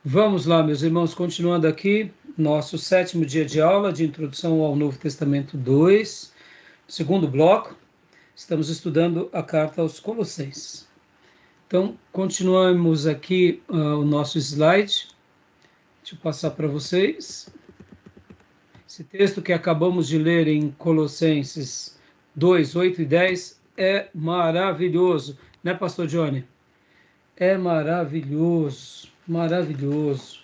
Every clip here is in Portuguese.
Vamos lá, meus irmãos, continuando aqui, nosso 7º dia de aula de Introdução ao Novo Testamento 2, segundo bloco, estamos estudando a carta aos Colossenses. Então, continuamos aqui o nosso slide, deixa eu passar para vocês. Esse texto que acabamos de ler em Colossenses 2, 8 e 10 é maravilhoso, né, pastor Johnny? É maravilhoso, maravilhoso.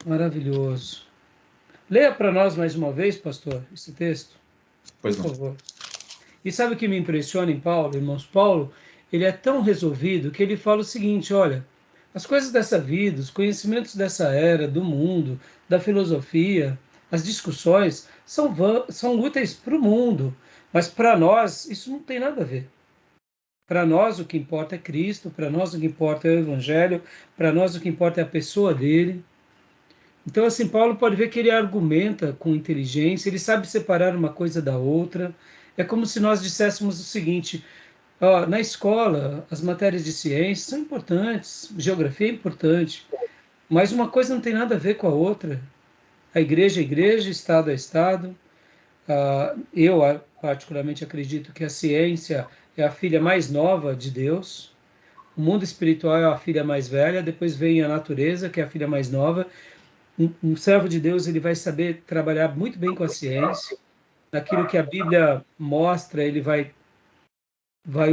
Maravilhoso. Leia para nós mais uma vez, pastor, esse texto, por favor. E sabe o que me impressiona em Paulo, irmãos? Paulo, ele é tão resolvido que ele fala o seguinte, olha, as coisas dessa vida, os conhecimentos dessa era, do mundo, da filosofia, as discussões, são úteis para o mundo, mas para nós isso não tem nada a ver. Para nós o que importa é Cristo, para nós o que importa é o Evangelho, para nós o que importa é a pessoa dele. Então, assim, Paulo pode ver que ele argumenta com inteligência, ele sabe separar uma coisa da outra. É como se nós disséssemos o seguinte: ó, na escola, as matérias de ciência são importantes, geografia é importante, mas uma coisa não tem nada a ver com a outra. A igreja é igreja, Estado é Estado. Eu, particularmente, acredito que a ciência é a filha mais nova de Deus. O mundo espiritual é a filha mais velha, depois vem a natureza, que é a filha mais nova. Um servo de Deus, ele vai saber trabalhar muito bem com a ciência, naquilo que a Bíblia mostra, ele vai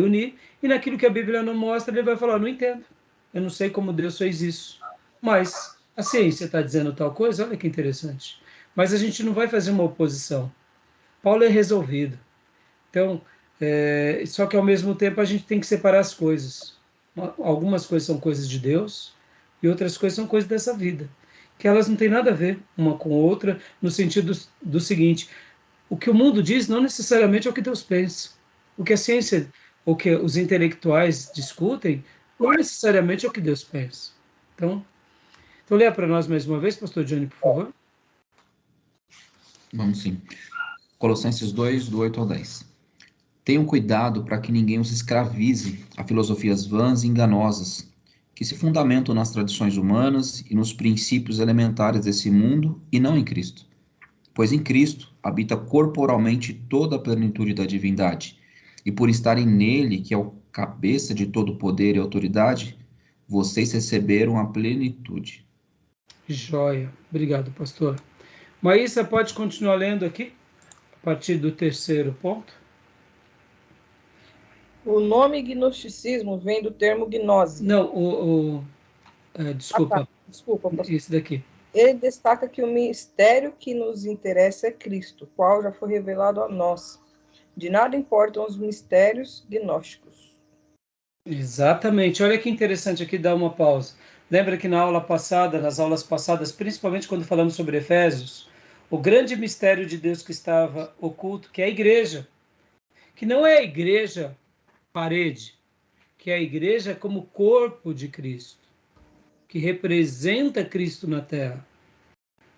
unir, e naquilo que a Bíblia não mostra, ele vai falar, não entendo, eu não sei como Deus fez isso, mas a ciência está dizendo tal coisa, olha que interessante. Mas a gente não vai fazer uma oposição. Paulo é resolvido. Então, só que ao mesmo tempo a gente tem que separar as coisas. Algumas coisas são coisas de Deus e outras coisas são coisas dessa vida, que elas não têm nada a ver uma com a outra, no sentido do seguinte: o que o mundo diz não necessariamente é o que Deus pensa. O que a ciência, o que os intelectuais discutem, não necessariamente é o que Deus pensa. Então leia para nós mais uma vez, pastor Johnny, por favor. Vamos sim. Colossenses 2, do 8 ao 10. Tenham cuidado para que ninguém os escravize a filosofias vãs e enganosas, que se fundamentam nas tradições humanas e nos princípios elementares desse mundo e não em Cristo. Pois em Cristo habita corporalmente toda a plenitude da divindade, e por estarem nele, que é o cabeça de todo poder e autoridade, vocês receberam a plenitude. Joia. Obrigado, pastor. Maísa, pode continuar lendo aqui, a partir do 3º ponto. O nome gnosticismo vem do termo gnose. Não, desculpa. Desculpa, pastor. Esse daqui. Ele destaca que o mistério que nos interessa é Cristo, qual já foi revelado a nós. De nada importam os mistérios gnósticos. Exatamente. Olha que interessante aqui, dar uma pausa. Lembra que na aula passada, nas aulas passadas, principalmente quando falamos sobre Efésios, o grande mistério de Deus que estava oculto, que é a igreja, que não é a igreja parede, que é a igreja como corpo de Cristo, que representa Cristo na terra.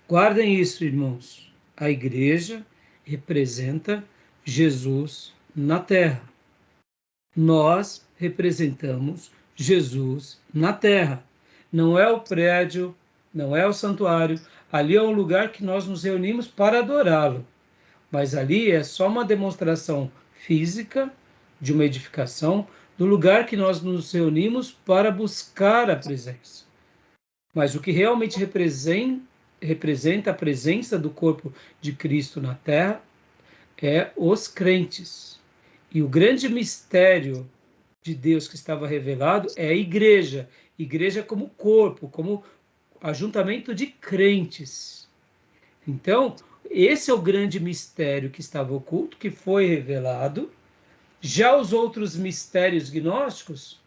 Guardem isso, irmãos. A igreja representa Jesus na terra. Nós representamos Jesus na terra. Não é o prédio, não é o santuário. Ali é um lugar que nós nos reunimos para adorá-lo. Mas ali é só uma demonstração física de uma edificação do lugar que nós nos reunimos para buscar a presença. Mas o que realmente representa a presença do corpo de Cristo na terra é os crentes. E o grande mistério de Deus que estava revelado é a igreja. Igreja como corpo, como ajuntamento de crentes. Então, esse é o grande mistério que estava oculto, que foi revelado. Já os outros mistérios gnósticos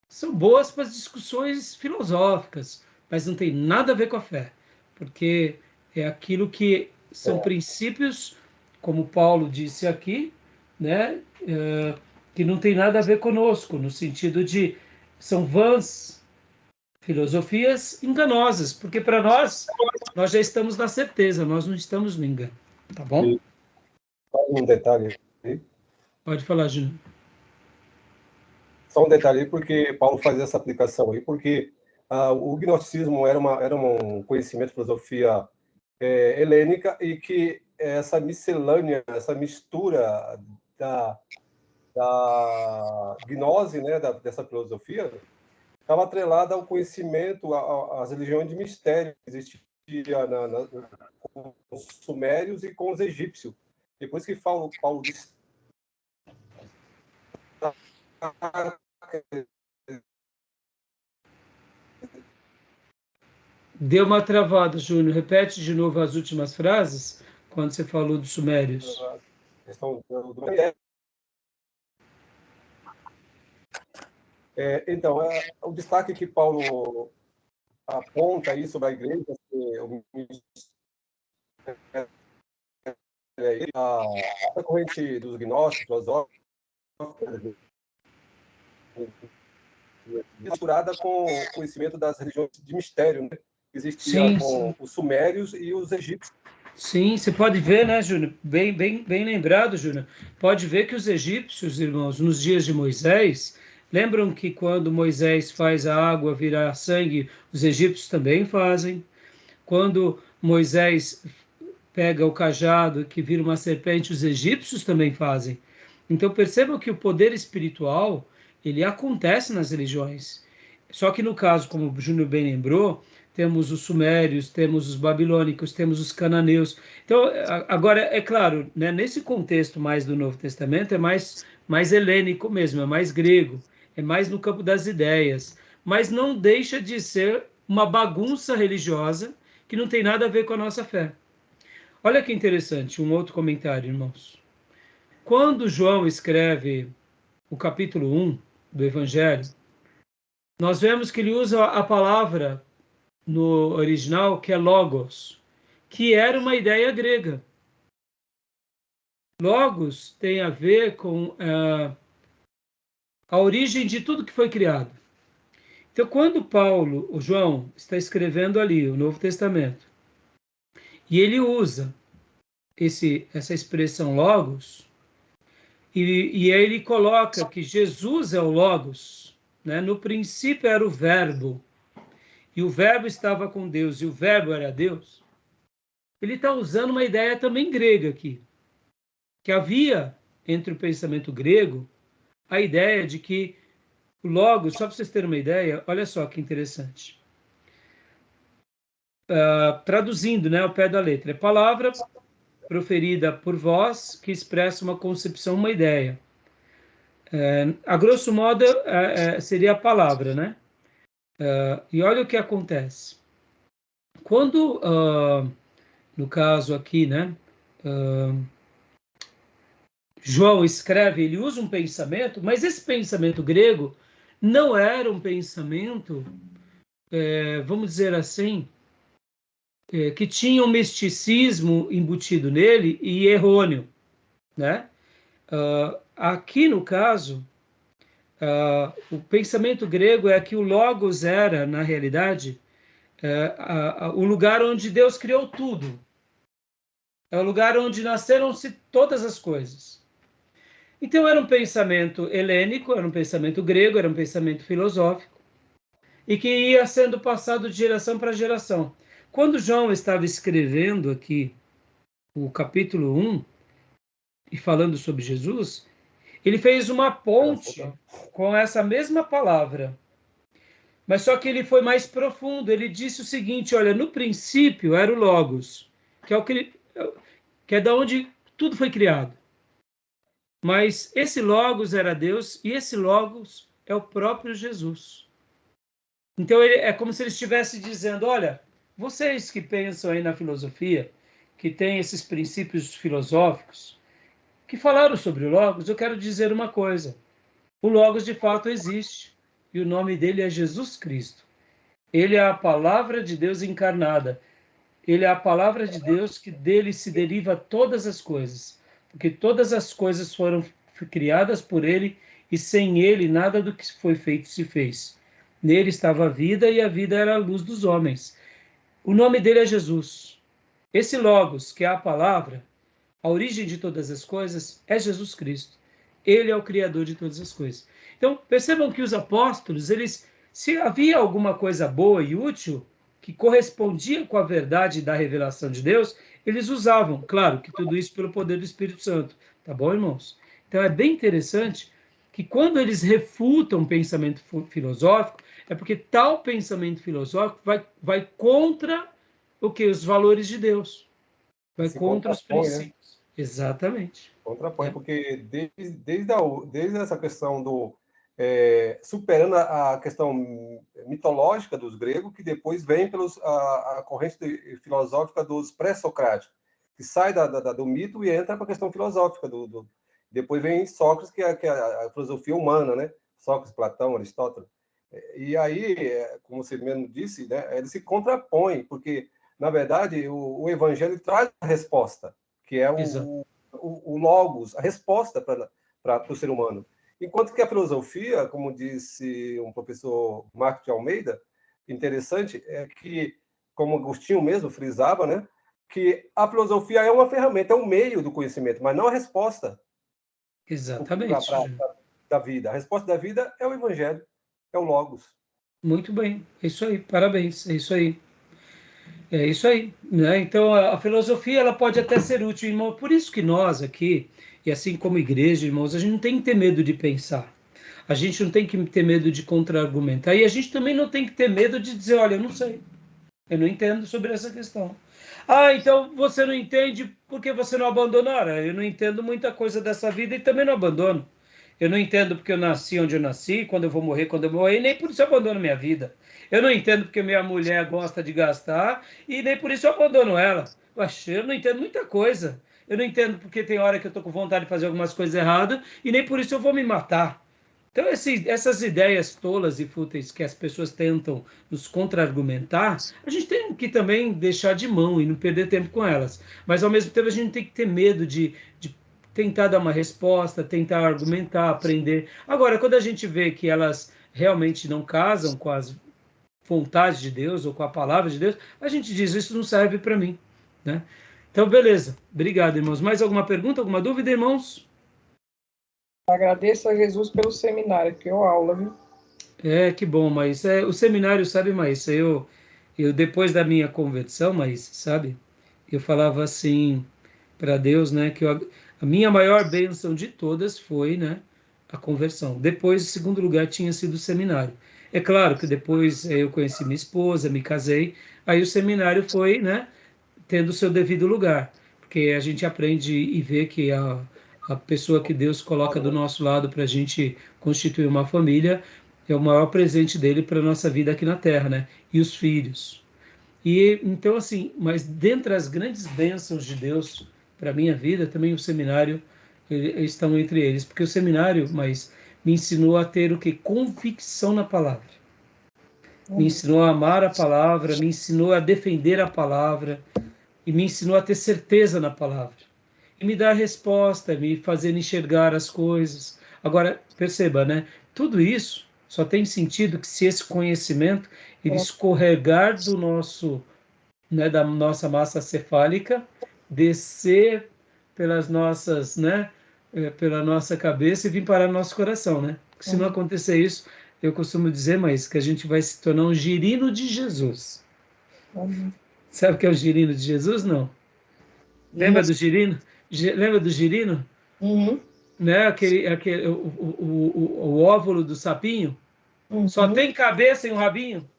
são boas para as discussões filosóficas, mas não tem nada a ver com a fé, porque é aquilo que são princípios, como Paulo disse aqui, né, que não tem nada a ver conosco, no sentido de são vãs filosofias enganosas, porque para nós já estamos na certeza, nós não estamos no engano, tá bom? Um detalhe aí. Pode falar, Júnior. Só um detalhe aí, porque Paulo faz essa aplicação aí, porque o gnosticismo era um conhecimento de filosofia helênica, e que essa miscelânea, essa mistura da gnose, né, dessa filosofia, estava atrelada ao conhecimento, às religiões de mistério que existia com os sumérios e com os egípcios. Depois que Paulo Deu uma travada, Júnior. Repete de novo as últimas frases, quando você falou dos sumérios. Então, o destaque que Paulo aponta aí sobre a igreja, a corrente dos gnósticos, filosóficos, misturada com o conhecimento das religiões de mistério, né? Que existia com os sumérios e os egípcios. Sim, você pode ver, né, Júnior? Bem lembrado, Júnior. Pode ver que os egípcios, irmãos, nos dias de Moisés, lembram que quando Moisés faz a água virar sangue, os egípcios também fazem. Quando Moisés pega o cajado que vira uma serpente, os egípcios também fazem. Então percebam que o poder espiritual, ele acontece nas religiões. Só que no caso, como o Júnior bem lembrou, temos os sumérios, temos os babilônicos, temos os cananeus. Então, agora, é claro, né, nesse contexto mais do Novo Testamento, é mais helênico mesmo, é mais grego, é mais no campo das ideias, mas não deixa de ser uma bagunça religiosa que não tem nada a ver com a nossa fé. Olha que interessante, um outro comentário, irmãos. Quando João escreve o capítulo 1 do Evangelho, nós vemos que ele usa a palavra no original, que é logos, que era uma ideia grega. Logos tem a ver com a origem de tudo que foi criado. Então, quando o João, está escrevendo ali o Novo Testamento, e ele usa essa expressão logos, e aí ele coloca que Jesus é o logos, né? No princípio era o verbo, e o verbo estava com Deus, e o verbo era Deus. Ele está usando uma ideia também grega aqui, que havia entre o pensamento grego a ideia de que o logos, só para vocês terem uma ideia, olha só que interessante. Traduzindo, né, ao pé da letra, é palavra proferida por voz que expressa uma concepção, uma ideia. A grosso modo, seria a palavra, né? E olha o que acontece. Quando, no caso aqui, né, João escreve, ele usa um pensamento, mas esse pensamento grego não era um pensamento, vamos dizer assim, que tinha um misticismo embutido nele e errôneo, né? Aqui, no caso, o pensamento grego é que o logos era, na realidade, o lugar onde Deus criou tudo. É o lugar onde nasceram-se todas as coisas. Então, era um pensamento helênico, era um pensamento grego, era um pensamento filosófico, e que ia sendo passado de geração para geração. Quando João estava escrevendo aqui o capítulo 1, e falando sobre Jesus, ele fez uma ponte com essa mesma palavra. Mas só que ele foi mais profundo. Ele disse o seguinte, olha, no princípio era o Logos, que é da onde tudo foi criado. Mas esse Logos era Deus e esse Logos é o próprio Jesus. Então é como se ele estivesse dizendo, olha, vocês que pensam aí na filosofia, que tem esses princípios filosóficos, que falaram sobre o Logos, eu quero dizer uma coisa. O Logos de fato existe e o nome dele é Jesus Cristo. Ele é a palavra de Deus encarnada. Ele é a palavra de Deus que dele se deriva todas as coisas. Porque todas as coisas foram criadas por ele e sem ele nada do que foi feito se fez. Nele estava a vida e a vida era a luz dos homens. O nome dele é Jesus. Esse Logos, que é a palavra, a origem de todas as coisas, é Jesus Cristo. Ele é o Criador de todas as coisas. Então, percebam que os apóstolos, eles Se havia alguma coisa boa e útil que correspondia com a verdade da revelação de Deus, eles usavam. Claro que tudo isso pelo poder do Espírito Santo. Tá bom, irmãos? Então é bem interessante que quando eles refutam o pensamento filosófico, é porque tal pensamento filosófico vai contra o que? Os valores de Deus. Vai contra os princípios. Né? Exatamente. Contrapõe, porque desde essa questão do superando a questão mitológica dos gregos, que depois vem a corrente filosófica dos pré-socráticos, que sai do mito e entra para a questão filosófica. Depois vem Sócrates, que é a filosofia humana, né? Sócrates, Platão, Aristóteles. E aí, como você mesmo disse, né, ele se contrapõe, porque, na verdade, o Evangelho traz a resposta, que é o logos, a resposta para o ser humano. Enquanto que a filosofia, como disse um professor Marco de Almeida, interessante, é que, como Agostinho mesmo frisava, né, que a filosofia é uma ferramenta, é um meio do conhecimento, mas não a resposta. Exatamente. Da vida. A resposta da vida é o Evangelho, é o Logos. Muito bem, é isso aí, parabéns, é isso aí. É isso aí, né? Então a filosofia ela pode até ser útil, irmão. Por isso que nós aqui, e assim como igreja, irmãos, a gente não tem que ter medo de pensar. A gente não tem que ter medo de contra-argumentar. E a gente também não tem que ter medo de dizer, olha, eu não sei. Eu não entendo sobre essa questão. Ah, então você não entende porque você não abandonou? Eu não entendo muita coisa dessa vida e também não abandono. Eu não entendo porque eu nasci onde eu nasci, quando eu vou morrer, quando eu morrer, e nem por isso eu abandono minha vida. Eu não entendo porque minha mulher gosta de gastar e nem por isso eu abandono ela. Poxa, eu não entendo muita coisa. Eu não entendo porque tem hora que eu estou com vontade de fazer algumas coisas erradas e nem por isso eu vou me matar. Então, essas ideias tolas e fúteis que as pessoas tentam nos contra-argumentar, a gente tem que também deixar de mão e não perder tempo com elas. Mas, ao mesmo tempo, a gente tem que ter medo de tentar dar uma resposta, tentar argumentar, aprender. Agora, quando a gente vê que elas realmente não casam com as vontades de Deus ou com a palavra de Deus, a gente diz, isso não serve para mim, né? Então, beleza. Obrigado, irmãos. Mais alguma pergunta, alguma dúvida, irmãos? Agradeço a Jesus pelo seminário, que eu aula, viu? Que bom, mas o seminário, sabe, mas eu depois da minha conversão, mas sabe, eu falava assim para Deus, né, que a minha maior bênção de todas foi, né, a conversão. Depois, em segundo lugar, tinha sido o seminário. É claro que depois eu conheci minha esposa, me casei, aí o seminário foi, né, tendo o seu devido lugar, porque a gente aprende e vê que a pessoa que Deus coloca do nosso lado para a gente constituir uma família é o maior presente dele para a nossa vida aqui na Terra, né? E os filhos. E então, assim, mas dentre as grandes bênçãos de Deus para a minha vida, também o seminário estão entre eles, porque o seminário, mas me ensinou a ter o que? Convicção na palavra. Me ensinou a amar a palavra, me ensinou a defender a palavra, e me ensinou a ter certeza na palavra. E me dar resposta, me fazer enxergar as coisas. Agora, perceba, né? Tudo isso só tem sentido que se esse conhecimento ele escorregar do nosso, né, da nossa massa cefálica, descer pelas nossas, né, pela nossa cabeça e vir parar no nosso coração, né? Porque se não acontecer isso, eu costumo dizer, mas que a gente vai se tornar um girino de Jesus. Sabe o que é o girino de Jesus? Não. Lembra do girino? Lembra do girino? Uhum. Né? O óvulo do sapinho. Uhum. Só tem cabeça e um rabinho.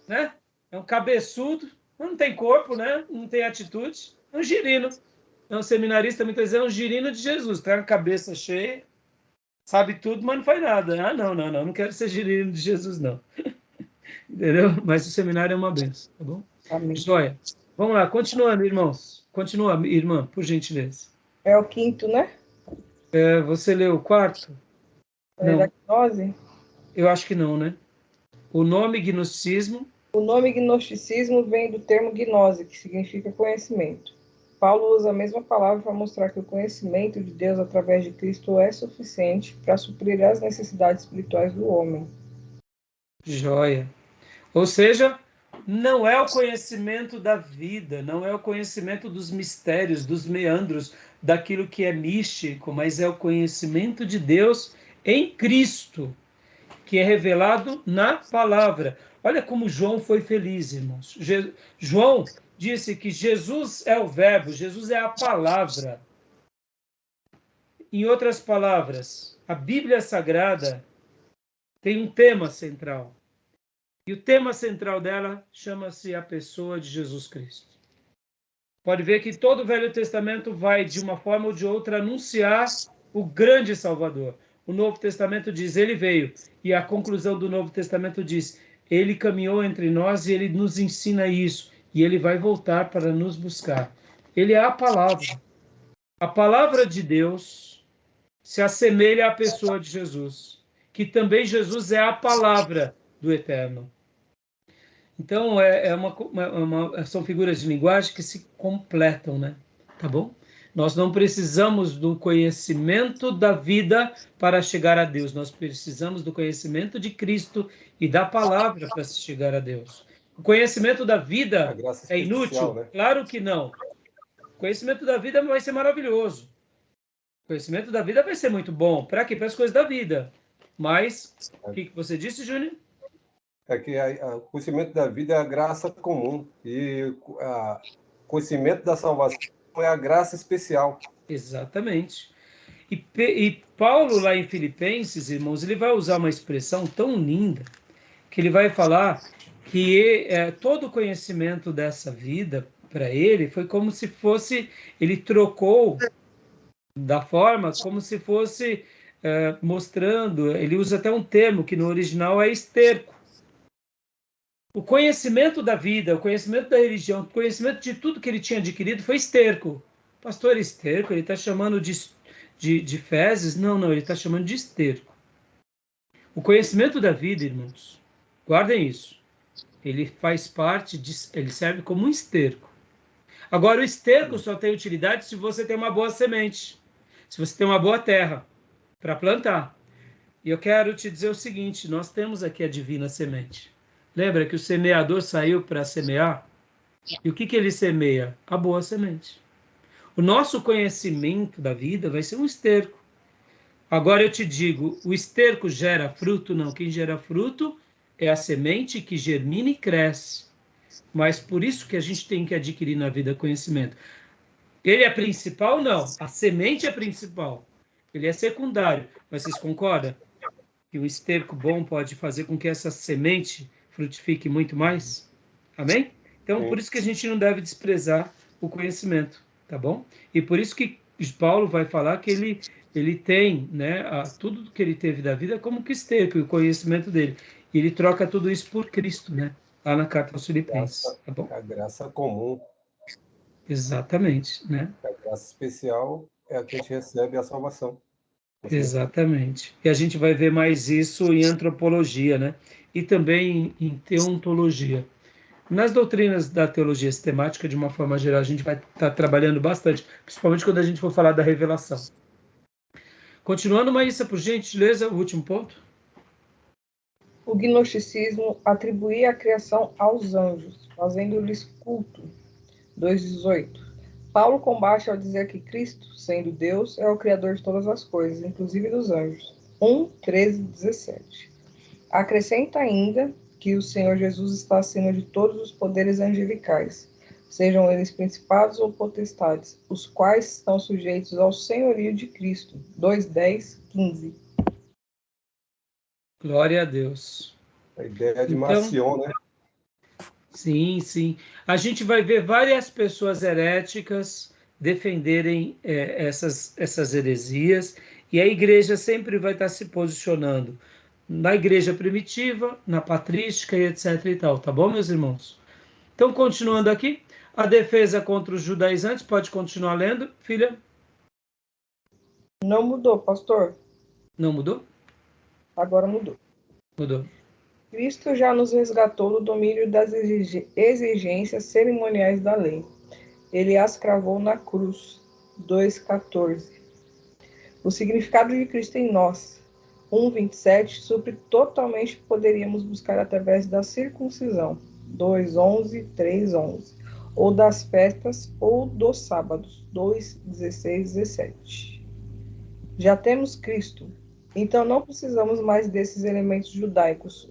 Né? É um cabeçudo, não tem corpo, né? Não tem atitude. É um girino. É um seminarista, muitas vezes, é um girino de Jesus. Tem a cabeça cheia, sabe tudo, mas não faz nada. Ah, não quero ser girino de Jesus, não. Entendeu? Mas o seminário é uma benção, tá bom? Amém. Joia. Vamos lá, continuando, irmãos. Continua, irmã, por gentileza. É o quinto, né? Você leu o quarto? É da gnose? Eu acho que não, né? O nome gnosticismo. O nome gnosticismo vem do termo gnose, que significa conhecimento. Paulo usa a mesma palavra para mostrar que o conhecimento de Deus através de Cristo é suficiente para suprir as necessidades espirituais do homem. Joia. Ou seja, não é o conhecimento da vida, não é o conhecimento dos mistérios, dos meandros, daquilo que é místico, mas é o conhecimento de Deus em Cristo, que é revelado na palavra. Olha como João foi feliz, irmãos. João disse que Jesus é o verbo, Jesus é a palavra. Em outras palavras, a Bíblia Sagrada tem um tema central. E o tema central dela chama-se a pessoa de Jesus Cristo. Pode ver que todo o Velho Testamento vai, de uma forma ou de outra, anunciar o grande Salvador. O Novo Testamento diz, ele veio. E a conclusão do Novo Testamento diz, ele caminhou entre nós e ele nos ensina isso. E ele vai voltar para nos buscar. Ele é a palavra. A palavra de Deus se assemelha à pessoa de Jesus, que também Jesus é a palavra do Eterno. Então, são figuras de linguagem que se completam, né? Tá bom? Nós não precisamos do conhecimento da vida para chegar a Deus. Nós precisamos do conhecimento de Cristo e da palavra para se chegar a Deus. O conhecimento da vida é inútil? Né? Claro que não. O conhecimento da vida vai ser maravilhoso. O conhecimento da vida vai ser muito bom. Para quê? Para as coisas da vida. Mas, o que você disse, Júnior? É que o conhecimento da vida é a graça comum. E o conhecimento da salvação é a graça especial. Exatamente. E Paulo, lá em Filipenses, irmãos, ele vai usar uma expressão tão linda, que ele vai falar que todo o conhecimento dessa vida, para ele, foi como se fosse, ele trocou da forma como se fosse mostrando, ele usa até um termo que no original é esterco. O conhecimento da vida, o conhecimento da religião, o conhecimento de tudo que ele tinha adquirido foi esterco. Pastor, esterco, ele está chamando de fezes? Não, ele está chamando de esterco. O conhecimento da vida, irmãos, guardem isso. Ele faz parte, ele serve como um esterco. Agora, o esterco só tem utilidade se você tem uma boa semente, se você tem uma boa terra para plantar. E eu quero te dizer o seguinte, nós temos aqui a divina semente. Lembra que o semeador saiu para semear? E o que ele semeia? A boa semente. O nosso conhecimento da vida vai ser um esterco. Agora eu te digo, o esterco gera fruto? Não, quem gera fruto é a semente que germina e cresce. Mas por isso que a gente tem que adquirir na vida conhecimento. Ele é principal? Não. A semente é principal. Ele é secundário. Mas vocês concordam que o esterco bom pode fazer com que essa semente frutifique muito mais? Amém? Então, por isso que a gente não deve desprezar o conhecimento, tá bom? E por isso que Paulo vai falar que ele tem, né, tudo que ele teve da vida como que esterco, o conhecimento dele. E ele troca tudo isso por Cristo, né? Lá na carta aos Filipenses, tá bom? A graça comum. Exatamente, né? A graça especial é a que a gente recebe a salvação. Exatamente. E a gente vai ver mais isso em antropologia, né? E também em teontologia. Nas doutrinas da teologia sistemática, de uma forma geral, a gente vai estar trabalhando bastante, principalmente quando a gente for falar da revelação. Continuando, Maísa, por gentileza, o último ponto. O gnosticismo atribuía a criação aos anjos, fazendo-lhes culto. 2:18. Paulo combate ao dizer que Cristo, sendo Deus, é o Criador de todas as coisas, inclusive dos anjos. 1:13-17. Acrescenta ainda que o Senhor Jesus está acima de todos os poderes angelicais, sejam eles principados ou potestades, os quais estão sujeitos ao senhorio de Cristo. 2:10-15. Glória a Deus. A ideia de Marcion, né? Sim. A gente vai ver várias pessoas heréticas defenderem essas heresias, e a igreja sempre vai estar se posicionando na igreja primitiva, na patrística e etc. e tal, tá bom, meus irmãos? Então, continuando aqui, a defesa contra os judaizantes, pode continuar lendo, filha? Não mudou, pastor? Não mudou? Agora mudou. Mudou. Cristo já nos resgatou do domínio das exigências cerimoniais da lei. Ele as cravou na cruz. 2:14. O significado de Cristo em nós. 1:27 supre totalmente o que poderíamos buscar através da circuncisão. 2:11, 3:11. Ou das festas ou dos sábados. 2:16, 17. Já temos Cristo. Então não precisamos mais desses elementos judaicos,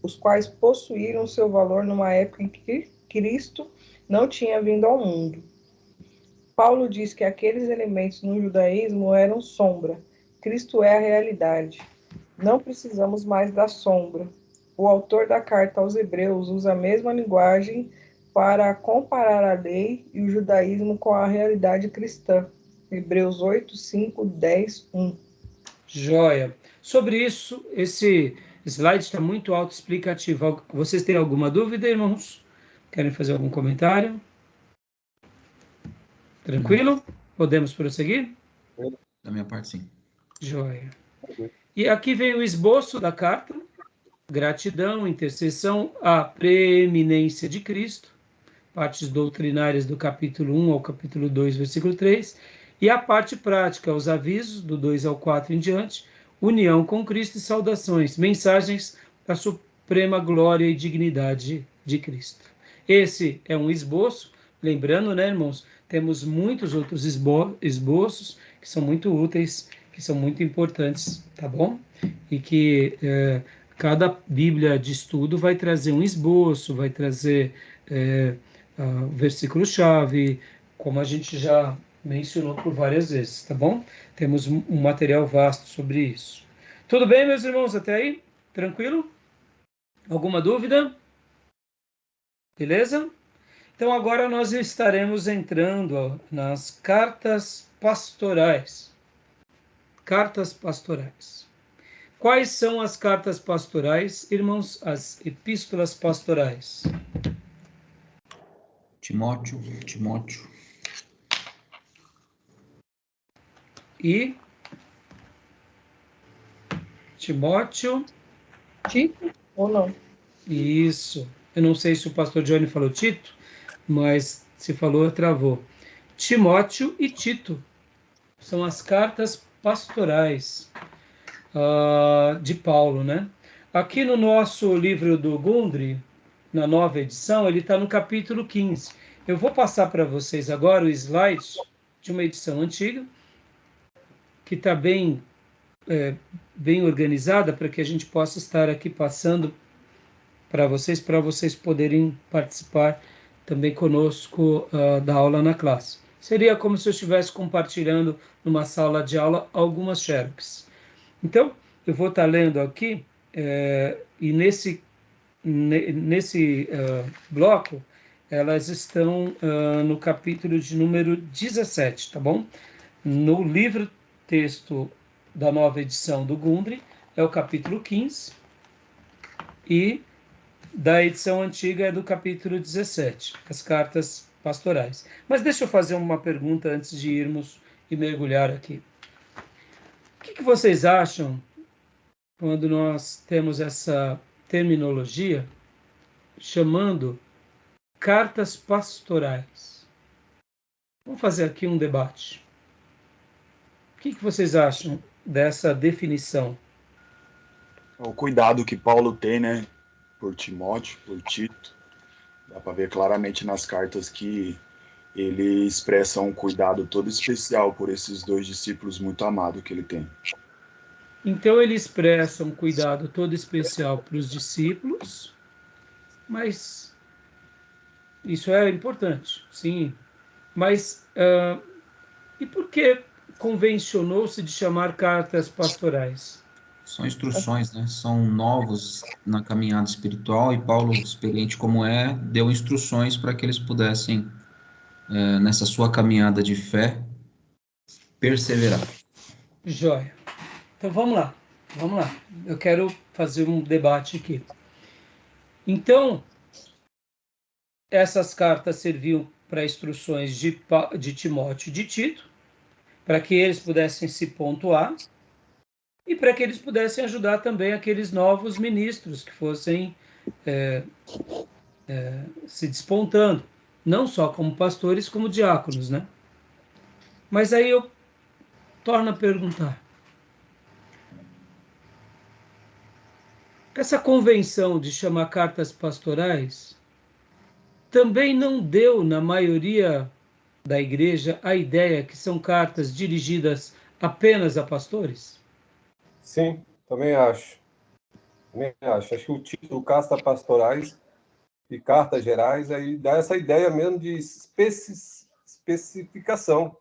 os quais possuíram seu valor numa época em que Cristo não tinha vindo ao mundo. Paulo diz que aqueles elementos no judaísmo eram sombra. Cristo é a realidade. Não precisamos mais da sombra. O autor da carta aos Hebreus usa a mesma linguagem para comparar a lei e o judaísmo com a realidade cristã. Hebreus 8, 5, 10, 1. Joia. Sobre isso, esse slide está muito autoexplicativo. Vocês têm alguma dúvida, irmãos? Querem fazer algum comentário? Tranquilo? Podemos prosseguir? Da minha parte, sim. Joia. E aqui vem o esboço da carta. Gratidão, intercessão, a preeminência de Cristo. Partes doutrinárias do capítulo 1 ao capítulo 2, versículo 3. E a parte prática, os avisos, do 2 ao 4 em diante. União com Cristo e saudações. Mensagens da suprema glória e dignidade de Cristo. Esse é um esboço. Lembrando, né, irmãos? Temos muitos outros esboços que são muito úteis, que são muito importantes, tá bom? E que cada Bíblia de estudo vai trazer um esboço, vai trazer versículo-chave, como a gente já mencionou por várias vezes, tá bom? Temos um material vasto sobre isso. Tudo bem, meus irmãos, até aí? Tranquilo? Alguma dúvida? Beleza? Então agora nós estaremos entrando nas cartas pastorais. Cartas pastorais. Quais são as cartas pastorais, irmãos? As epístolas pastorais. Timóteo. E Timóteo. Tito ou não? Isso. Eu não sei se o pastor Johnny falou Tito, mas se falou, travou. Timóteo e Tito são as cartas pastorais de Paulo, né? Aqui no nosso livro do Gundry, na nova edição, ele está no capítulo 15. Eu vou passar para vocês agora o slide de uma edição antiga, que está bem organizada, para que a gente possa estar aqui passando para vocês poderem participar também conosco da aula na classe. Seria como se eu estivesse compartilhando numa sala de aula algumas xerox. Então, eu vou estar lendo aqui, e nesse bloco, elas estão no capítulo de número 17, tá bom? No livro texto da nova edição do Gundry, é o capítulo 15, e da edição antiga é do capítulo 17, as cartas pastorais. Mas deixa eu fazer uma pergunta antes de irmos e mergulhar aqui. O que vocês acham quando nós temos essa terminologia chamando cartas pastorais? Vamos fazer aqui um debate. O que vocês acham dessa definição? O cuidado que Paulo tem, né, por Timóteo, por Tito, dá para ver claramente nas cartas que ele expressa um cuidado todo especial por esses dois discípulos muito amados que ele tem. Então ele expressa um cuidado todo especial para os discípulos, mas isso é importante, sim. Mas e por que convencionou-se de chamar cartas pastorais? São instruções, né? São novos na caminhada espiritual, e Paulo, experiente como é, deu instruções para que eles pudessem, nessa sua caminhada de fé, perseverar. Joia. Então vamos lá. Eu quero fazer um debate aqui. Então, essas cartas serviam para instruções de Timóteo e de Tito, para que eles pudessem se pontuar, e para que eles pudessem ajudar também aqueles novos ministros que fossem se despontando, não só como pastores, como diáconos, né? Mas aí eu torno a perguntar. Essa convenção de chamar cartas pastorais também não deu, na maioria da igreja, a ideia que são cartas dirigidas apenas a pastores? Sim, também acho. Acho que o título Cartas Pastorais e Cartas Gerais aí dá essa ideia mesmo de especificação,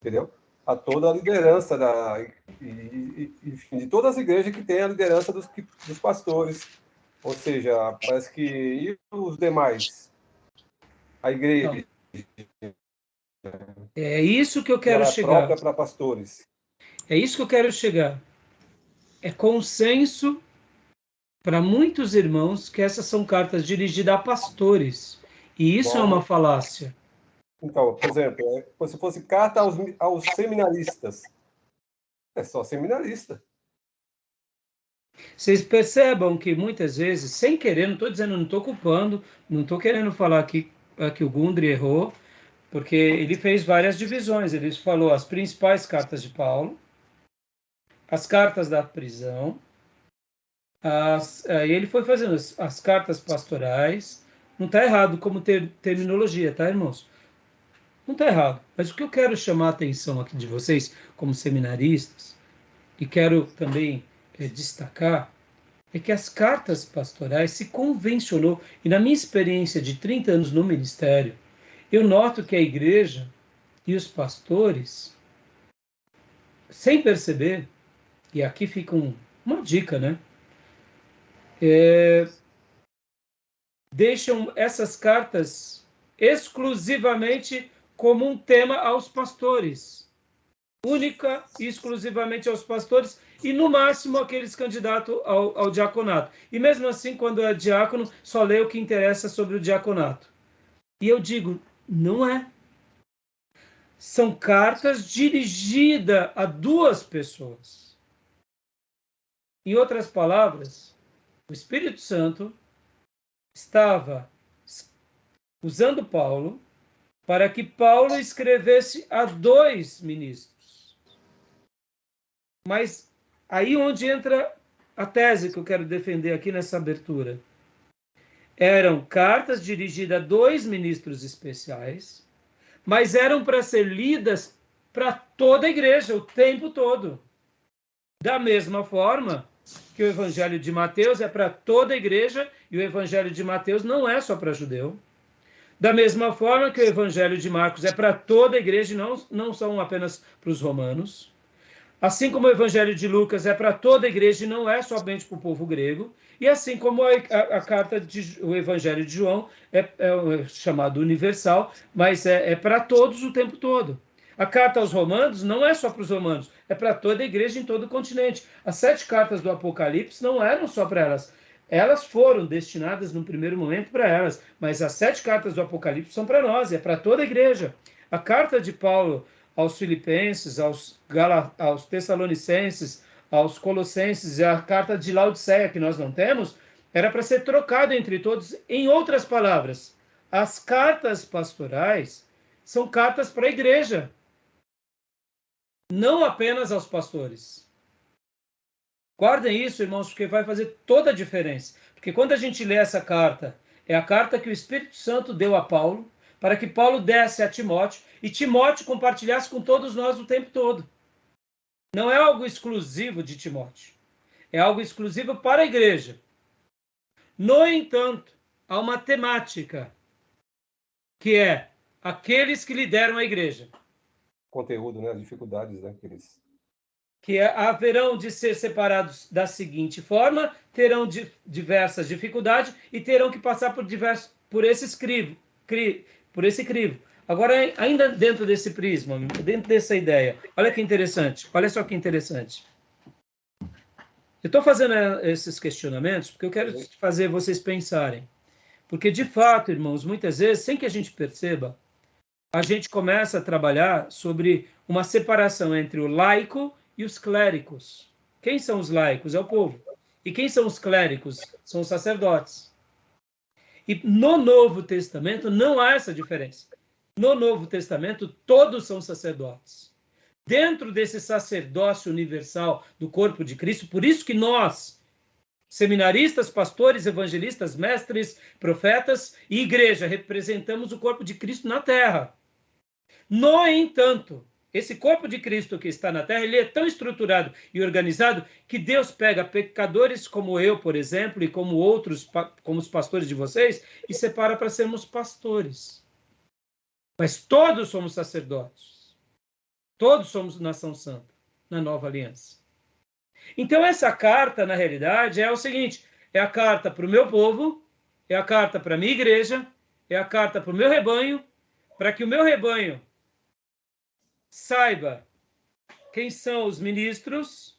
entendeu? A toda a liderança enfim, de todas as igrejas que tem a liderança dos pastores. Ou seja, parece que e os demais? A igreja. É isso que eu quero ela chegar. É própria para pastores. É isso que eu quero chegar. É consenso para muitos irmãos que essas são cartas dirigidas a pastores. E isso é uma falácia. Então, por exemplo, se fosse carta aos seminaristas, é só seminarista. Vocês percebam que muitas vezes, sem querer, não estou dizendo, não estou culpando, não estou querendo falar que o Gundry errou, porque ele fez várias divisões. Ele falou as principais cartas de Paulo, as cartas da prisão, aí ele foi fazendo as cartas pastorais. Não está errado como terminologia, tá, irmãos? Não está errado. Mas o que eu quero chamar a atenção aqui de vocês, como seminaristas, e quero também destacar, é que as cartas pastorais se convencionou, e na minha experiência de 30 anos no ministério, eu noto que a igreja e os pastores, sem perceber, e aqui fica uma dica, né? Deixam essas cartas exclusivamente como um tema aos pastores. Única e exclusivamente aos pastores e, no máximo, aqueles candidatos ao diaconato. E mesmo assim, quando é diácono, só lê o que interessa sobre o diaconato. E eu digo, não é. São cartas dirigidas a duas pessoas. Em outras palavras, o Espírito Santo estava usando Paulo para que Paulo escrevesse a dois ministros. Mas aí onde entra a tese que eu quero defender aqui nessa abertura. Eram cartas dirigidas a dois ministros especiais, mas eram para ser lidas para toda a igreja o tempo todo. Da mesma forma que o Evangelho de Mateus é para toda a igreja e o Evangelho de Mateus não é só para judeu. Da mesma forma que o Evangelho de Marcos é para toda a igreja e não são apenas para os romanos. Assim como o Evangelho de Lucas é para toda a igreja e não é somente para o povo grego. E assim como a carta o Evangelho de João é chamado universal, mas é para todos o tempo todo. A carta aos romanos não é só para os romanos, é para toda a igreja em todo o continente. As 7 cartas do Apocalipse não eram só para elas. Elas foram destinadas num primeiro momento para elas, mas as 7 cartas do Apocalipse são para nós, é para toda a igreja. A carta de Paulo aos Filipenses, aos Tessalonicenses, aos Colossenses e a carta de Laodiceia, que nós não temos, era para ser trocado entre todos. Em outras palavras, as cartas pastorais são cartas para a igreja, não apenas aos pastores. Guardem isso, irmãos, porque vai fazer toda a diferença. Porque quando a gente lê essa carta, é a carta que o Espírito Santo deu a Paulo, para que Paulo desse a Timóteo, e Timóteo compartilhasse com todos nós o tempo todo. Não é algo exclusivo de Timóteo. É algo exclusivo para a igreja. No entanto, há uma temática, que é aqueles que lideram a igreja. Conteúdo, né? As dificuldades, né? Que haverão de ser separados da seguinte forma, terão diversas dificuldades e terão que passar por esse crivo. Agora, ainda dentro desse prisma, dentro dessa ideia, olha que interessante, olha só que interessante. Eu estou fazendo esses questionamentos porque eu quero fazer vocês pensarem. Porque, de fato, irmãos, muitas vezes, sem que a gente perceba, a gente começa a trabalhar sobre uma separação entre o laico e os clérigos. Quem são os laicos? É o povo. E quem são os clérigos? São os sacerdotes. E no Novo Testamento não há essa diferença. No Novo Testamento, todos são sacerdotes. Dentro desse sacerdócio universal do corpo de Cristo, por isso que nós, seminaristas, pastores, evangelistas, mestres, profetas e igreja, representamos o corpo de Cristo na terra. No entanto, esse corpo de Cristo que está na Terra, ele é tão estruturado e organizado que Deus pega pecadores como eu, por exemplo, e como outros, como os pastores de vocês, e separa para sermos pastores. Mas todos somos sacerdotes. Todos somos nação santa, na nova aliança. Então essa carta, na realidade, é o seguinte, é a carta para o meu povo, é a carta para a minha igreja, é a carta para o meu rebanho, para que o meu rebanho saiba quem são os ministros,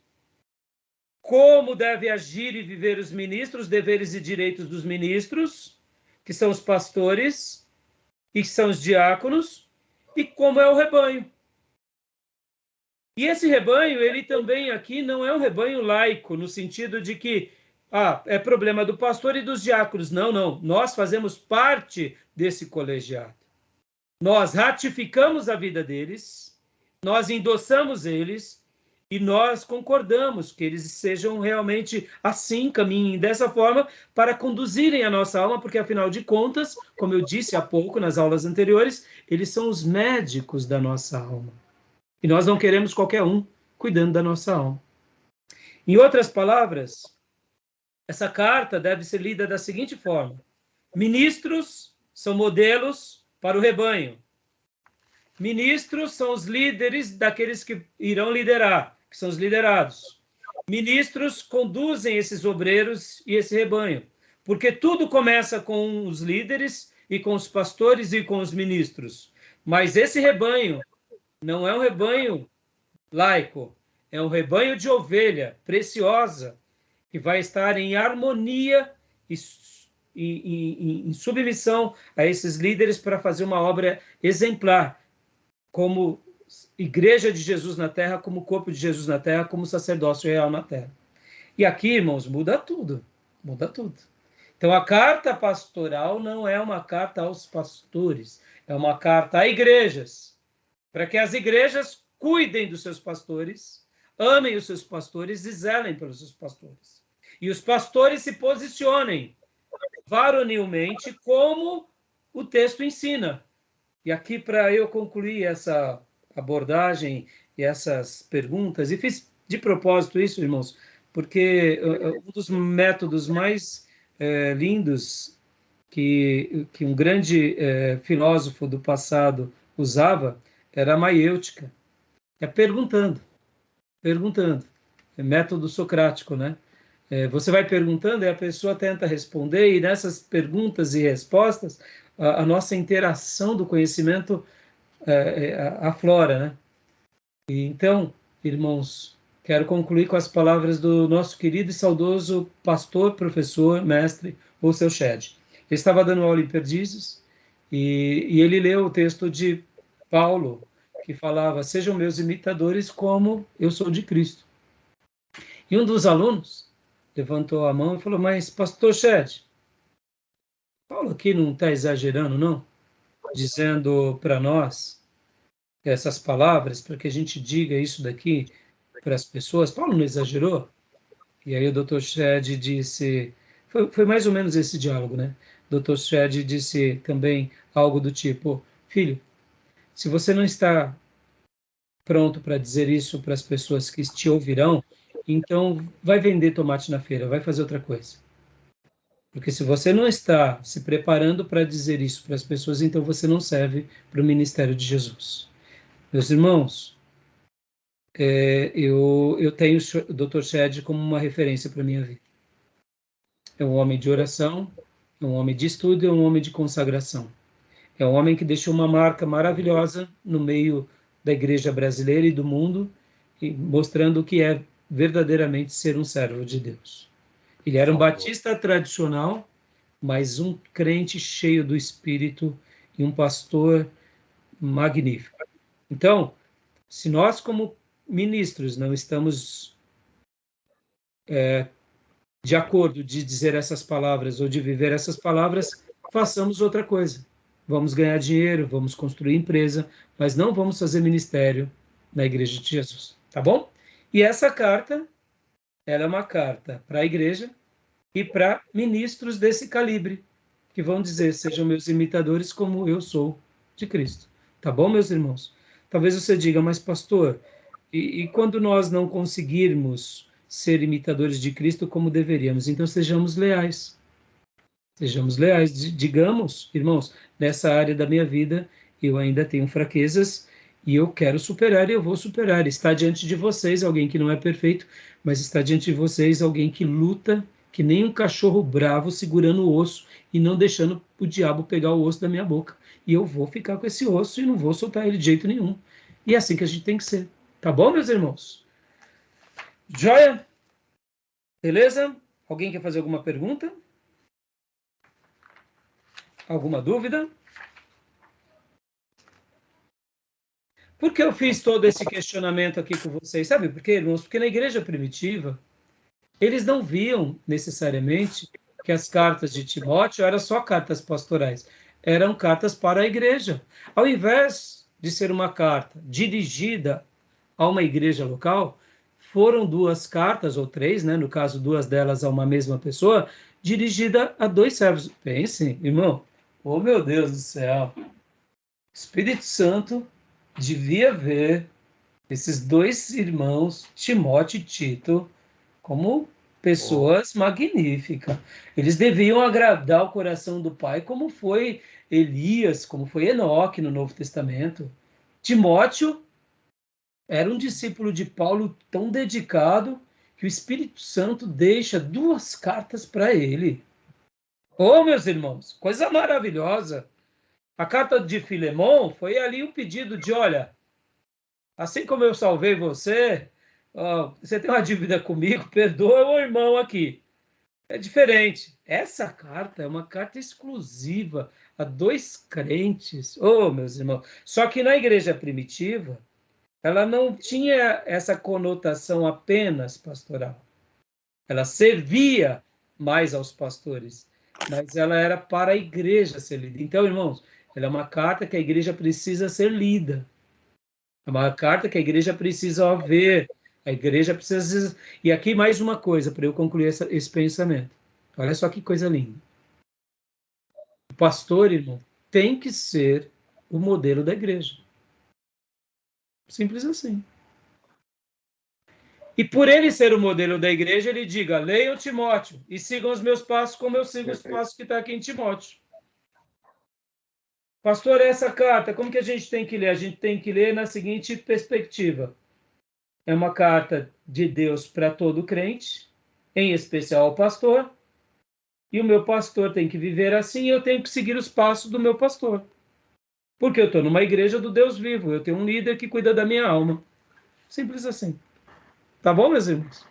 como deve agir e viver os ministros, deveres e direitos dos ministros, que são os pastores e que são os diáconos, e como é o rebanho. E esse rebanho, ele também aqui não é um rebanho laico, no sentido de que é problema do pastor e dos diáconos. Não, não. Nós fazemos parte desse colegiado. Nós ratificamos a vida deles, nós endossamos eles e nós concordamos que eles sejam realmente assim, caminhem dessa forma para conduzirem a nossa alma, porque afinal de contas, como eu disse há pouco nas aulas anteriores, eles são os médicos da nossa alma. E nós não queremos qualquer um cuidando da nossa alma. Em outras palavras, essa carta deve ser lida da seguinte forma: ministros são modelos para o rebanho. Ministros são os líderes daqueles que irão liderar, que são os liderados. Ministros conduzem esses obreiros e esse rebanho, porque tudo começa com os líderes e com os pastores e com os ministros. Mas esse rebanho não é um rebanho laico, é um rebanho de ovelha preciosa, que vai estar em harmonia e em submissão a esses líderes para fazer uma obra exemplar, como igreja de Jesus na terra, como corpo de Jesus na terra, como sacerdócio real na terra. E aqui, irmãos, muda tudo. Muda tudo. Então, a carta pastoral não é uma carta aos pastores, é uma carta a igrejas, para que as igrejas cuidem dos seus pastores, amem os seus pastores e zelem pelos seus pastores. E os pastores se posicionem varonilmente como o texto ensina. E aqui, para eu concluir essa abordagem e essas perguntas, e fiz de propósito isso, irmãos, porque um dos métodos mais lindos que um grande filósofo do passado usava era a maiêutica. É perguntando. É método socrático, né? Você vai perguntando e a pessoa tenta responder, e nessas perguntas e respostas, a nossa interação do conhecimento aflora, né? E então, irmãos, quero concluir com as palavras do nosso querido e saudoso pastor, professor, mestre, o seu Shed. Ele estava dando aula em Perdizes e ele leu o texto de Paulo, que falava: sejam meus imitadores como eu sou de Cristo. E um dos alunos levantou a mão e falou: mas, pastor Shed, Paulo aqui não está exagerando, não? Dizendo para nós essas palavras, para que a gente diga isso daqui para as pessoas. Paulo não exagerou? E aí o Dr. Shed disse... Foi mais ou menos esse diálogo, né? O Dr. Shed disse também algo do tipo: filho, se você não está pronto para dizer isso para as pessoas que te ouvirão, então vai vender tomate na feira, vai fazer outra coisa. Porque se você não está se preparando para dizer isso para as pessoas, então você não serve para o ministério de Jesus. Meus irmãos, eu tenho o Dr. Shed como uma referência para a minha vida. É um homem de oração, é um homem de estudo, é um homem de consagração. É um homem que deixou uma marca maravilhosa no meio da igreja brasileira e do mundo, mostrando o que é verdadeiramente ser um servo de Deus. Ele era um batista tradicional, mas um crente cheio do Espírito e um pastor magnífico. Então, se nós, como ministros, não estamos de acordo de dizer essas palavras ou de viver essas palavras, façamos outra coisa. Vamos ganhar dinheiro, vamos construir empresa, mas não vamos fazer ministério na Igreja de Jesus, tá bom? E essa carta, ela é uma carta para a igreja e para ministros desse calibre, que vão dizer: sejam meus imitadores como eu sou de Cristo. Tá bom, meus irmãos? Talvez você diga, mas pastor, e quando nós não conseguirmos ser imitadores de Cristo como deveríamos? Então sejamos leais. Sejamos leais. Digamos, irmãos, nessa área da minha vida eu ainda tenho fraquezas e eu quero superar e eu vou superar. Está diante de vocês alguém que não é perfeito, mas está diante de vocês alguém que luta que nem um cachorro bravo segurando o osso e não deixando o diabo pegar o osso da minha boca. E eu vou ficar com esse osso e não vou soltar ele de jeito nenhum. E é assim que a gente tem que ser. Tá bom, meus irmãos? Joia? Beleza? Alguém quer fazer alguma pergunta? Alguma dúvida? Por que eu fiz todo esse questionamento aqui com vocês? Sabe por quê, irmãos? Porque na igreja primitiva, eles não viam necessariamente que as cartas de Timóteo eram só cartas pastorais. Eram cartas para a igreja. Ao invés de ser uma carta dirigida a uma igreja local, foram 2 cartas, ou 3, né? No caso, 2 delas a uma mesma pessoa, dirigida a 2 servos. Pensem, irmão. Oh, meu Deus do céu. Espírito Santo devia ver esses 2 irmãos, Timóteo e Tito, como pessoas magníficas. Eles deviam agradar o coração do Pai, como foi Elias, como foi Enoque no Novo Testamento. Timóteo era um discípulo de Paulo tão dedicado que o Espírito Santo deixa 2 cartas para ele. Oh, meus irmãos, coisa maravilhosa. A carta de Filemon foi ali um pedido de, olha, assim como eu salvei você, você tem uma dívida comigo, perdoa o irmão aqui. É diferente. Essa carta é uma carta exclusiva a 2 crentes. Oh, meus irmãos. Só que na igreja primitiva, ela não tinha essa conotação apenas pastoral. Ela servia mais aos pastores, mas ela era para a igreja ser lida. Então, irmãos, ela é uma carta que a igreja precisa ser lida. É uma carta que a igreja precisa ver. A igreja precisa... E aqui mais uma coisa, para eu concluir esse pensamento. Olha só que coisa linda. O pastor, irmão, tem que ser o modelo da igreja. Simples assim. E por ele ser o modelo da igreja, ele diga, leiam Timóteo e sigam os meus passos como eu sigo os passos que está aqui em Timóteo. Pastor, essa carta, como que a gente tem que ler? A gente tem que ler na seguinte perspectiva. É uma carta de Deus para todo crente, em especial ao pastor, e o meu pastor tem que viver assim, e eu tenho que seguir os passos do meu pastor. Porque eu estou numa igreja do Deus vivo, eu tenho um líder que cuida da minha alma. Simples assim. Tá bom, meus irmãos?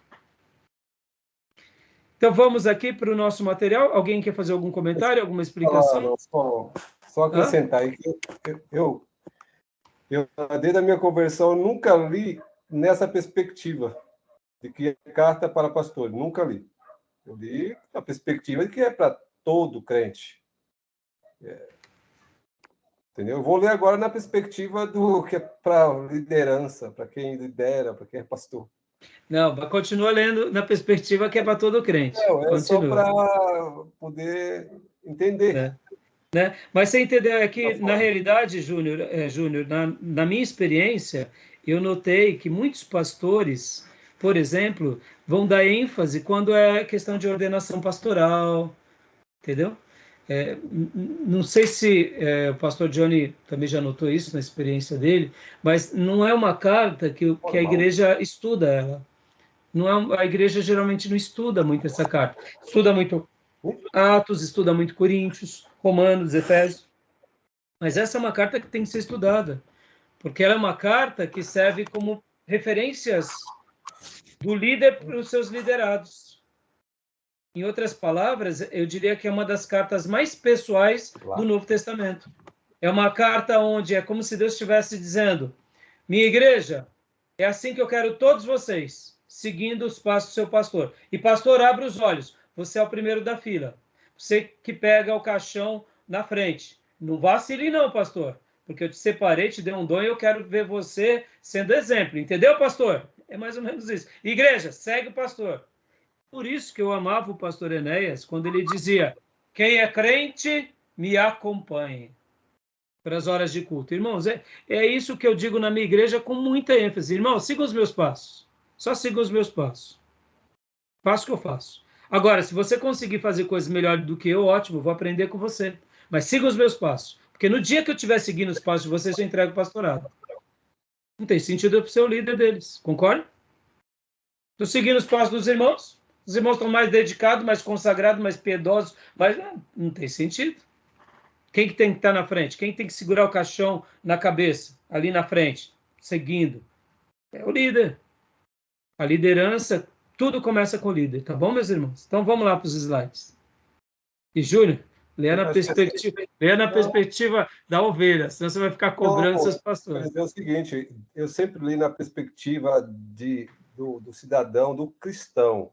Então vamos aqui para o nosso material. Alguém quer fazer algum comentário, alguma explicação? Só acrescentar aí que eu, desde a minha conversão, nunca li nessa perspectiva de que é carta para pastor. Nunca li. Eu li a perspectiva de que é para todo crente. Entendeu? Eu vou ler agora na perspectiva do que é para liderança, para quem lidera, para quem é pastor. Não, continua lendo na perspectiva que é para todo crente. Não, é só para poder entender. Né? Mas você entendeu, é que, na realidade, Júnior, na minha experiência, eu notei que muitos pastores, por exemplo, vão dar ênfase quando é questão de ordenação pastoral, entendeu? Não sei se o pastor Johnny também já notou isso na experiência dele, mas não é uma carta que a igreja estuda ela. Não é, a igreja geralmente não estuda muito essa carta. Estuda muito Atos, estuda muito Coríntios, Romanos, Efésios. Mas essa é uma carta que tem que ser estudada, porque ela é uma carta que serve como referências do líder para os seus liderados. Em outras palavras, eu diria que é uma das cartas mais pessoais do Novo Testamento. É uma carta onde é como se Deus estivesse dizendo: minha igreja, é assim que eu quero todos vocês, seguindo os passos do seu pastor. E pastor, abre os olhos, você é o primeiro da fila. Você que pega o caixão na frente. Não vacile não, pastor, porque eu te separei, te dei um dom e eu quero ver você sendo exemplo. Entendeu, pastor? É mais ou menos isso. Igreja, segue o pastor. Por isso que eu amava o pastor Enéas, quando ele dizia: quem é crente, me acompanhe. para as horas de culto. Irmãos, é isso que eu digo na minha igreja com muita ênfase. Irmãos, sigam os meus passos. Só sigam os meus passos. Faço o que eu faço. Agora, se você conseguir fazer coisas melhores do que eu, ótimo, vou aprender com você. Mas siga os meus passos. Porque no dia que eu estiver seguindo os passos de vocês, eu entrego o pastorado. Não tem sentido eu ser o líder deles. Concorda? Estou seguindo os passos dos irmãos. Os irmãos estão mais dedicados, mais consagrados, mais piedosos. Mas não tem sentido. Quem que tem que estar na frente? Quem tem que segurar o caixão na cabeça? Ali na frente, seguindo. É o líder. A liderança, tudo começa com o líder. Tá bom, meus irmãos? Então vamos lá para os slides. E, Júlio, leia na perspectiva da ovelha, senão você vai ficar cobrando seus pastores. É o seguinte, eu sempre li na perspectiva do cidadão, do cristão,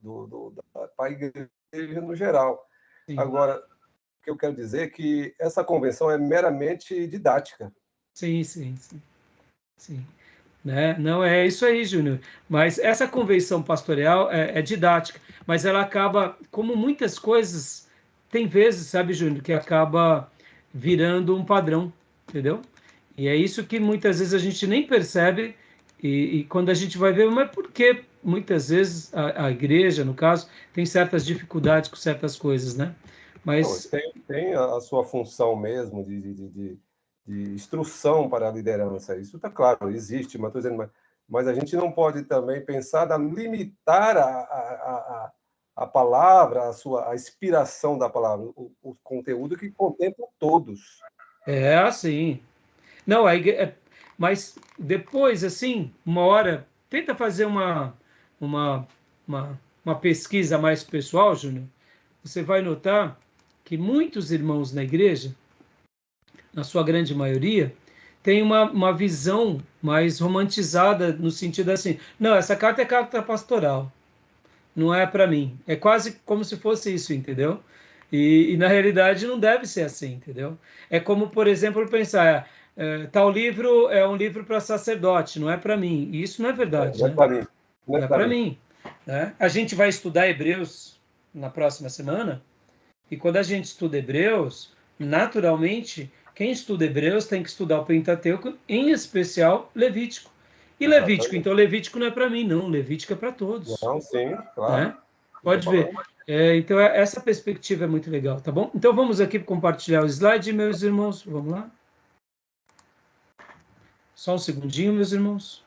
da igreja no geral. Sim. Agora, o que eu quero dizer é que essa convenção é meramente didática. Sim. Né? Não é isso aí, Júnior. Mas essa convenção pastoral é didática, mas ela acaba, como muitas coisas, tem vezes, sabe, Júnior, que acaba virando um padrão, entendeu? E é isso que muitas vezes a gente nem percebe, e quando a gente vai ver, mas por que muitas vezes a igreja, no caso, tem certas dificuldades com certas coisas, né? Mas tem a sua função mesmo de instrução para a liderança. Isso está claro, existe, mas estou dizendo, mas a gente não pode também pensar em limitar a palavra, a inspiração da palavra, o conteúdo que contempla todos. É assim. Não, mas depois, assim, uma hora, tenta fazer uma pesquisa mais pessoal, Júnior. Você vai notar que muitos irmãos na igreja, na sua grande maioria, tem uma visão mais romantizada no sentido assim, não, essa carta é carta pastoral, não é para mim. É quase como se fosse isso, entendeu? E na realidade não deve ser assim, entendeu? É como, por exemplo, pensar, tal livro é um livro para sacerdote, não é para mim. E isso não é verdade, não né? É para mim. Não é para mim. Né? A gente vai estudar Hebreus na próxima semana, e quando a gente estuda Hebreus, naturalmente, quem estuda Hebreus tem que estudar o Pentateuco, em especial Levítico. E Levítico, então Levítico não é para mim, não. Levítico é para todos. Não, sim, claro. Né? Pode ver. Então, essa perspectiva é muito legal, tá bom? Então, vamos aqui compartilhar o slide, meus irmãos. Vamos lá. Só um segundinho, meus irmãos.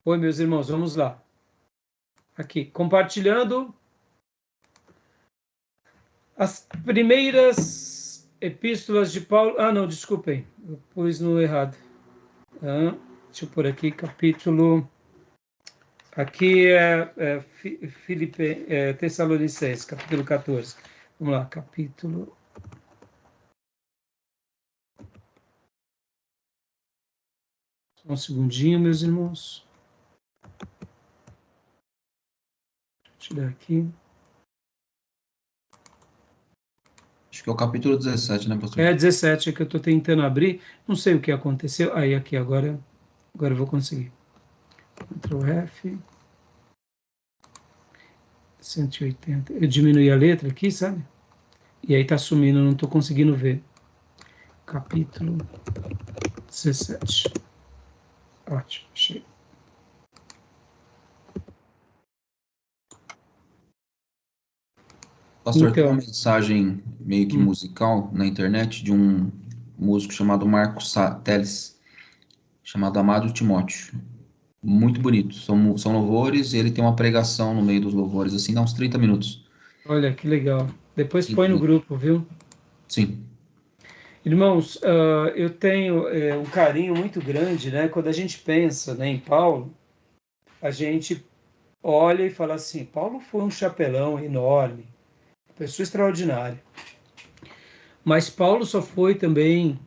Oi, meus irmãos, vamos lá. Aqui, compartilhando as primeiras epístolas de Paulo. Ah, não, desculpem, eu pus no errado. Deixa eu pôr aqui, capítulo. Aqui é Tessalonicenses, capítulo 14. Vamos lá, capítulo. Só um segundinho, meus irmãos. Deixa eu tirar aqui. Acho que é o capítulo 17, né, pastor? É 17 que eu estou tentando abrir. Não sei o que aconteceu. Aí, aqui, agora eu vou conseguir. Ctrl F. 180. Eu diminuí a letra aqui, sabe? E aí tá sumindo, não estou conseguindo ver. Capítulo 17. Ótimo, achei. Pastor, tem uma mensagem meio que musical na internet de um músico chamado Marcos Teles, chamado Amado Timóteo. Muito bonito. São louvores e ele tem uma pregação no meio dos louvores, assim, dá uns 30 minutos. Olha, que legal. Depois põe no grupo, viu? Sim. Irmãos, eu tenho um carinho muito grande, né? Quando a gente pensa, né, em Paulo, a gente olha e fala assim, Paulo foi um chapelão enorme, pessoa extraordinária. Mas Paulo só foi também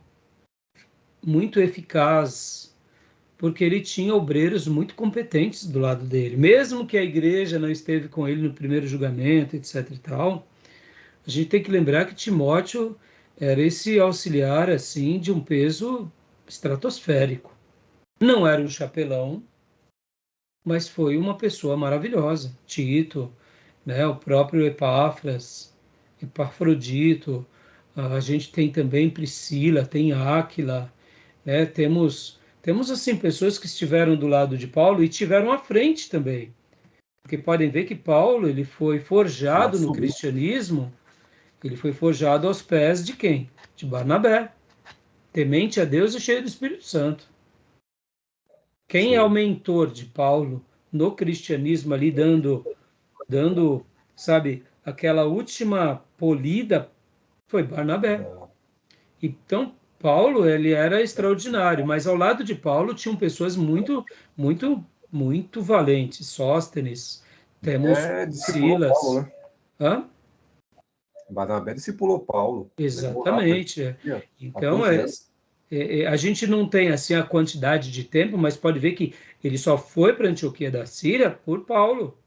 muito eficaz, porque ele tinha obreiros muito competentes do lado dele. Mesmo que a igreja não esteve com ele no primeiro julgamento, etc e tal, a gente tem que lembrar que Timóteo era esse auxiliar, assim, de um peso estratosférico. Não era um chapelão, mas foi uma pessoa maravilhosa. Tito, né, o próprio Epafrodito, a gente tem também Priscila, tem Áquila, né, temos assim pessoas que estiveram do lado de Paulo e tiveram à frente também. Porque podem ver que Paulo, ele foi forjado no cristianismo, ele foi forjado aos pés de quem? De Barnabé, temente a Deus e cheio do Espírito Santo. Quem é o mentor de Paulo no cristianismo ali, dando, sabe, aquela última polida, foi Barnabé. Então, Paulo, ele era extraordinário, mas ao lado de Paulo tinham pessoas muito, muito, muito valentes. Sóstenes, temos Silas. Paulo, né? Hã? Barnabé discipulou Paulo. Exatamente. Então, a gente não tem assim a quantidade de tempo, mas pode ver que ele só foi para Antioquia da Síria por Paulo.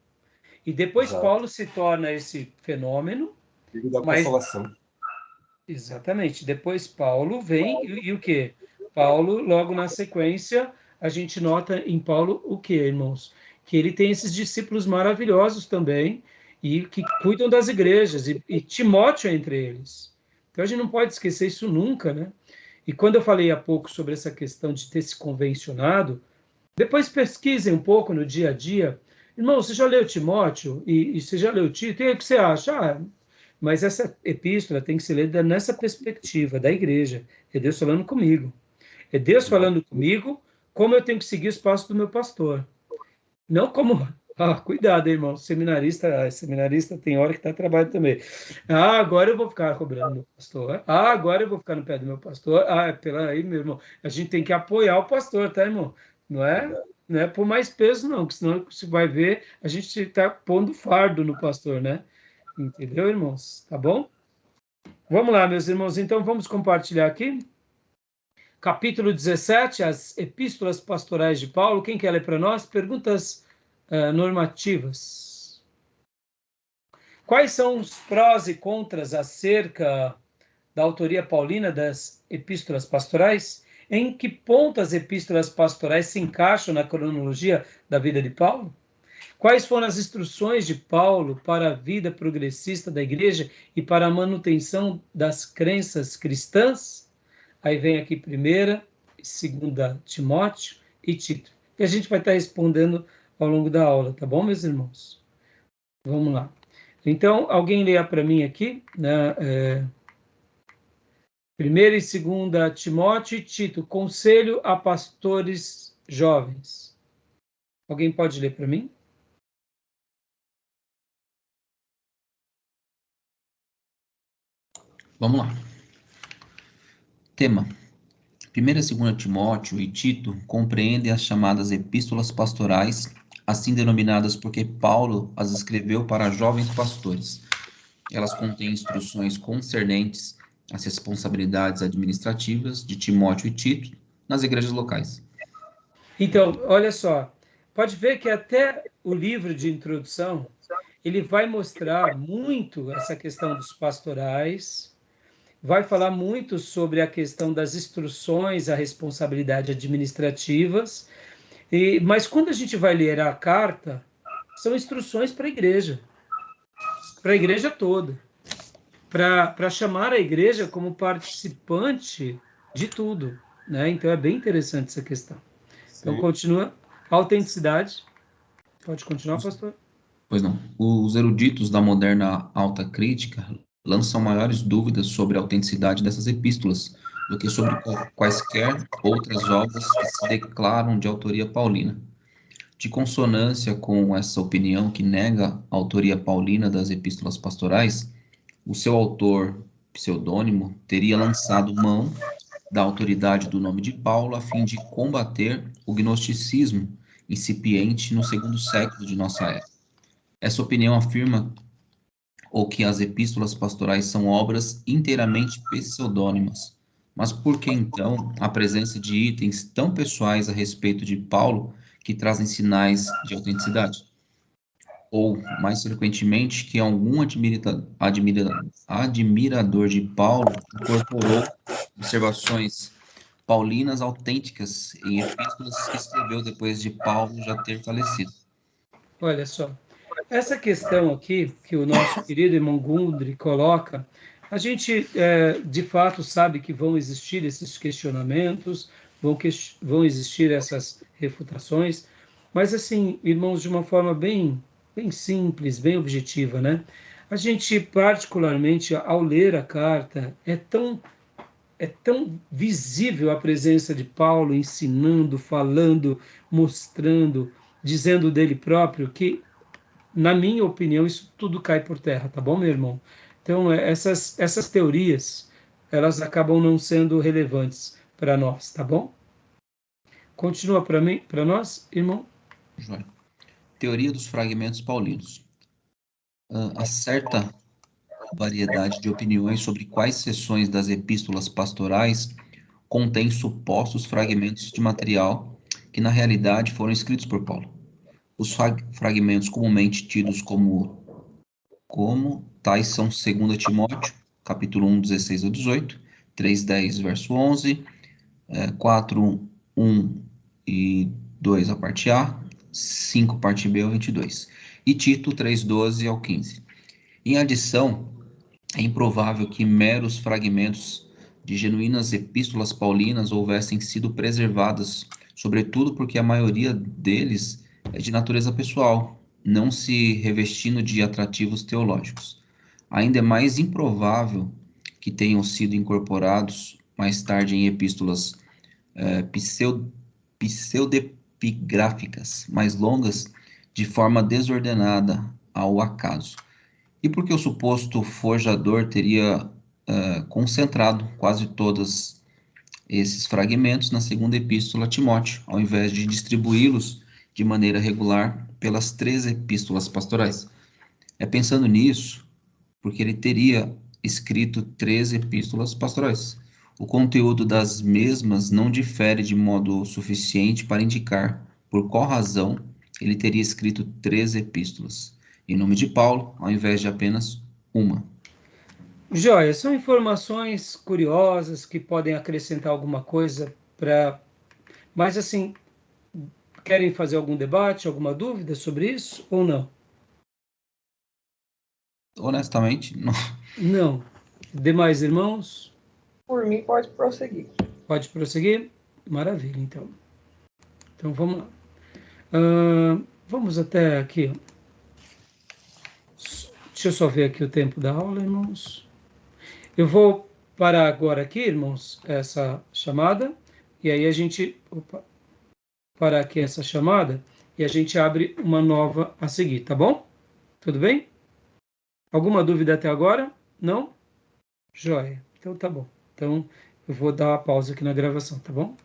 E depois Paulo se torna esse fenômeno. Filho da consolação. Exatamente. Depois Paulo vem e o quê? Paulo, logo na sequência, a gente nota em Paulo o quê, irmãos? Que ele tem esses discípulos maravilhosos também e que cuidam das igrejas, e Timóteo é entre eles. Então a gente não pode esquecer isso nunca, né? E quando eu falei há pouco sobre essa questão de ter se convencionado, depois pesquisem um pouco no dia a dia. Irmão, você já leu Timóteo e você já leu Tito? E aí o que você acha? Mas essa epístola tem que ser lida nessa perspectiva da igreja. É Deus falando comigo. É Deus falando comigo como eu tenho que seguir os passos do meu pastor. Não como... cuidado, irmão. Seminarista tem hora que está trabalho também. Agora eu vou ficar cobrando meu pastor. Agora eu vou ficar no pé do meu pastor. Peraí, meu irmão. A gente tem que apoiar o pastor, tá, irmão? Não é por mais peso, não, porque senão você vai ver, a gente está pondo fardo no pastor, né? Entendeu, irmãos? Tá bom? Vamos lá, meus irmãos. Então, vamos compartilhar aqui. Capítulo 17, as epístolas pastorais de Paulo. Quem quer ler para nós? Perguntas normativas. Quais são os prós e contras acerca da autoria paulina das epístolas pastorais? Em que ponto as epístolas pastorais se encaixam na cronologia da vida de Paulo? Quais foram as instruções de Paulo para a vida progressista da igreja e para a manutenção das crenças cristãs? Aí vem aqui 1ª e 2ª Timóteo e Tito. E a gente vai estar respondendo ao longo da aula, tá bom, meus irmãos? Vamos lá. Então, alguém leia para mim aqui, né? 1ª e 2ª Timóteo e Tito, conselho a pastores jovens. Alguém pode ler para mim? Vamos lá. Tema. 1ª e 2ª Timóteo e Tito compreendem as chamadas epístolas pastorais, assim denominadas porque Paulo as escreveu para jovens pastores. Elas contêm instruções concernentes às responsabilidades administrativas de Timóteo e Tito nas igrejas locais. Então, olha só, pode ver que até o livro de introdução, ele vai mostrar muito essa questão dos pastorais, vai falar muito sobre a questão das instruções, a responsabilidade administrativas, mas quando a gente vai ler a carta, são instruções para a igreja toda, para chamar a igreja como participante de tudo, né? Então é bem interessante essa questão. Sim. Então continua, autenticidade. Pode continuar, pastor? Pois não. Os eruditos da moderna alta crítica lançam maiores dúvidas sobre a autenticidade dessas epístolas do que sobre quaisquer outras obras que se declaram de autoria paulina. De consonância com essa opinião que nega a autoria paulina das epístolas pastorais, o seu autor pseudônimo teria lançado mão da autoridade do nome de Paulo a fim de combater o gnosticismo incipiente no segundo século de nossa era. Essa opinião afirma ou que as epístolas pastorais são obras inteiramente pseudônimas. Mas por que, então, a presença de itens tão pessoais a respeito de Paulo que trazem sinais de autenticidade? Ou, mais frequentemente, que algum admirador de Paulo incorporou observações paulinas autênticas em epístolas que escreveu depois de Paulo já ter falecido? Olha só, essa questão aqui que o nosso querido irmão Gundry coloca, a gente de fato sabe que vão existir esses questionamentos, vão existir essas refutações, mas assim, irmãos, de uma forma bem simples, bem objetiva, né? A gente, particularmente, ao ler a carta, é tão visível a presença de Paulo ensinando, falando, mostrando, dizendo dele próprio, que, na minha opinião, isso tudo cai por terra, tá bom, meu irmão? Então, essas teorias, elas acabam não sendo relevantes para nós, tá bom? Continua para nós, irmão? Joia. Teoria dos fragmentos paulinos. Há certa variedade de opiniões sobre quais seções das epístolas pastorais contêm supostos fragmentos de material que, na realidade, foram escritos por Paulo. Os fragmentos comumente tidos como tais são 2 Timóteo, capítulo 1, 16 a 18, 3, 10, verso 11, 4, 1 e 2, a parte A, 5, parte B, ao 22, e Tito 3, 12 ao 15. Em adição, é improvável que meros fragmentos de genuínas epístolas paulinas houvessem sido preservadas, sobretudo porque a maioria deles é de natureza pessoal, não se revestindo de atrativos teológicos. Ainda é mais improvável que tenham sido incorporados mais tarde em epístolas pseudepigráficas mais longas, de forma desordenada ao acaso. E porque o suposto forjador teria concentrado quase todos esses fragmentos na segunda epístola a Timóteo, ao invés de distribuí-los de maneira regular pelas 3 epístolas pastorais. É pensando nisso, porque ele teria escrito 3 epístolas pastorais. O conteúdo das mesmas não difere de modo suficiente para indicar por qual razão ele teria escrito 3 epístolas, em nome de Paulo, ao invés de apenas uma. Joia, são informações curiosas que podem acrescentar alguma coisa para... Mas, assim, querem fazer algum debate, alguma dúvida sobre isso ou não? Honestamente, não. Não. Demais irmãos? Por mim, pode prosseguir. Pode prosseguir? Maravilha, então. Então, vamos lá. Vamos até aqui. Deixa eu só ver aqui o tempo da aula, irmãos. Eu vou parar agora aqui, irmãos, essa chamada. E aí a gente... parar aqui essa chamada e a gente abre uma nova a seguir, tá bom? Tudo bem? Alguma dúvida até agora? Não? Joia. Então tá bom. Então eu vou dar uma pausa aqui na gravação, tá bom?